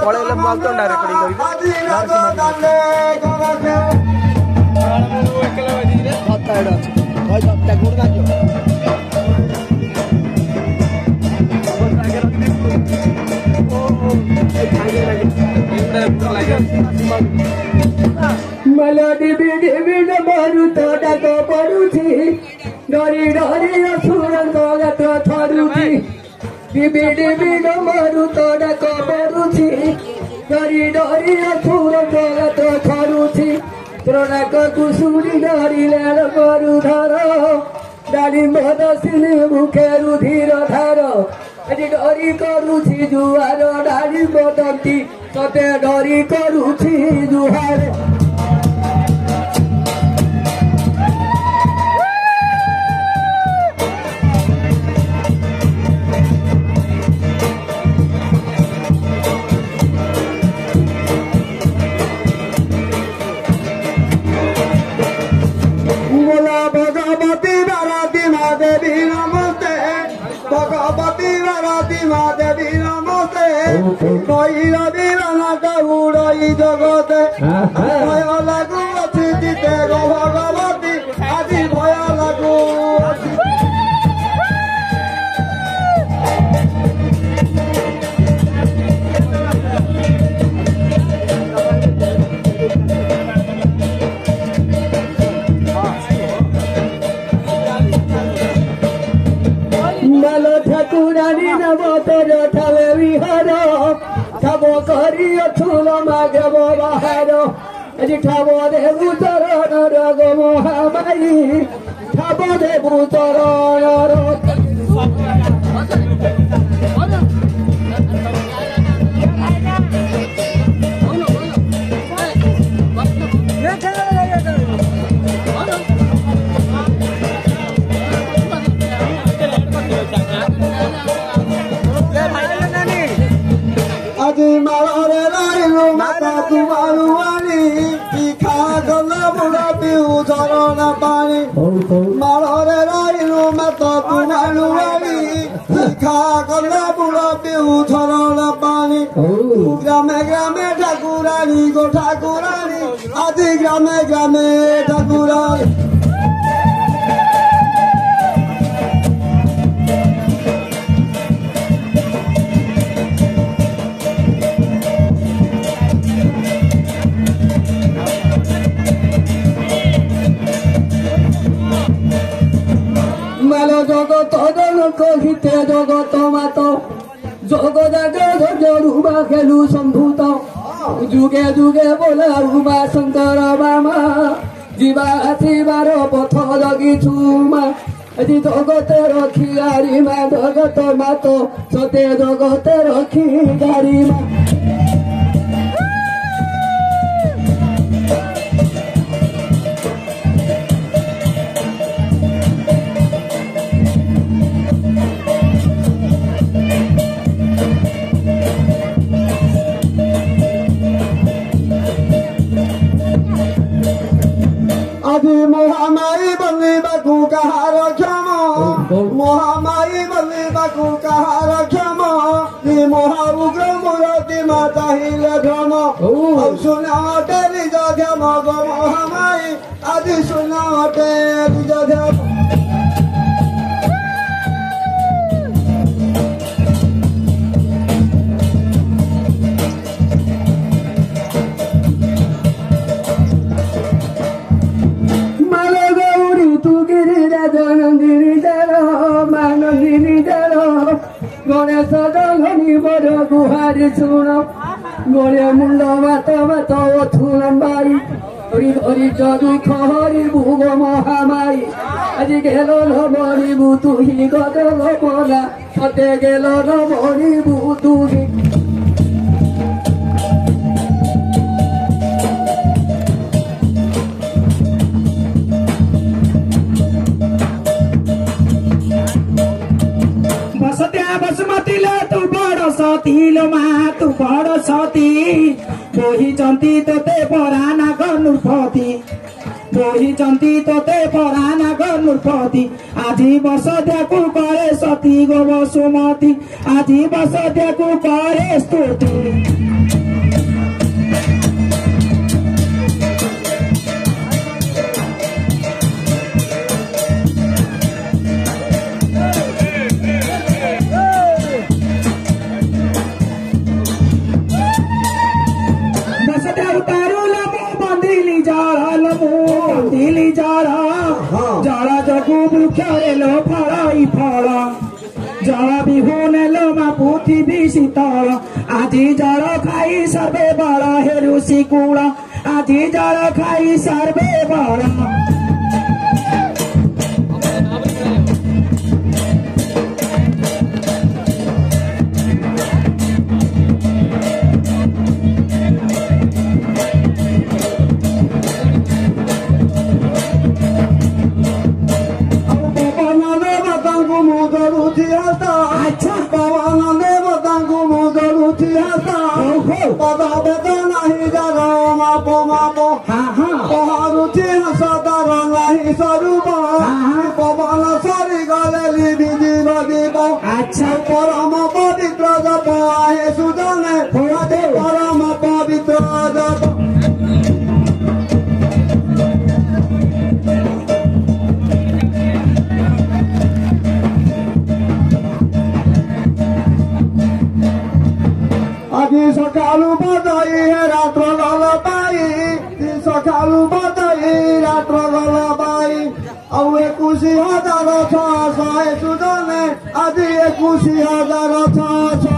पळेले मग तो direct melody bid मारुत डाक पडुछि डरी डरी असुर गत थरुछि बिड मारुत डाक पडुछि डरी डरी असुर गत थरुछि त्रोनाक कुसुरी डरी लाल मरुधर डाली मदसिनी मुखे रुधिर धार आज डरी करुछि जुआर डाली मदंती तते डरी करुछि जुहार भगवती वरदी महादेवी नमस्ते भगवती वरदी महादेवी नमस्ते कई रविवाना उड़ई जगते भय लागू अच्छी जीते गो भगवती आज भय लागू ठाकुरानी नवतर ठावे विहार ठाव करी अथुल मागव बाहार आज ठाव देवु चरण रग महामाई ठाव देवु चरण আজি মালরে লাইলো মাতা তোমারু আনি ইখা গলা বুড়া পিউ ঝরনা পানি মালরে লাইলো মাতা তোমারু আনি ইখা গলা বুড়া পিউ ঝরনা পানি গ্রামে গ্রামে ঠাকুরানি গো ঠাকুরানি আজি গ্রামে গ্রামে ঠাকুরানি जगत जनक हिते जगत मात जग जाग रुमा खेलु सम्भूत जुगे जुगे बोला उमा शंकर बामा जीवा आसीबार पथ जगिछुमा আজি जगते रखी गाड़ी मा जगत मात सते जगते रखी गाड़ी मा महामाई बल्ली बाकू कहार क्षम महामाई बल्ली बाकू कहार क्षम महा उग्र मूर्ति मा चाहिए क्षम सुना निज क्षम गो महामाई आज सुना निज क्षम गणेश जलनी बर गुहारी शुण गणे मुंड मात मात ओथुलंबाई हरि हरि जदु खहरी भूग महामाई आज गेल मणि बुतु ही गदल मला सते गेल मणि बुतु बसमती तू बड़ सती लो माँ तू बड़ सती बोही चंती तोते पराना गनुपति बोहिचंती तोते पराना घर मूर्खती आजी बसध्याकु करे सती गो बसुमती आजी बसध्याकु करे स्तुति जड़ा जगु वृक्ष लो फल फल जल बिहु नेलो मा पृथ्वी शीतल आजी जल खाई सर्वे बल हे ऋषि कूल आजी जल खाई सर्वे बल अच्छा परम पवित्र जप हे सुजने परम पवित्र जप আজি সকালু বদাই হে রাত্র ললবাই সকালু বদাই রাত্র ললবাই ଆଉ 21,000 ଛଅଶହ ସୁଜନେ ଆଜି 21,000 ଛଅଶହ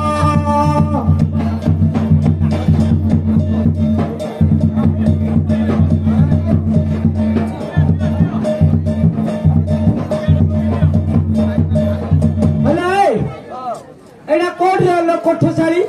ଏଇଟା କୋଉଠି କୋଠ ଶାଢୀ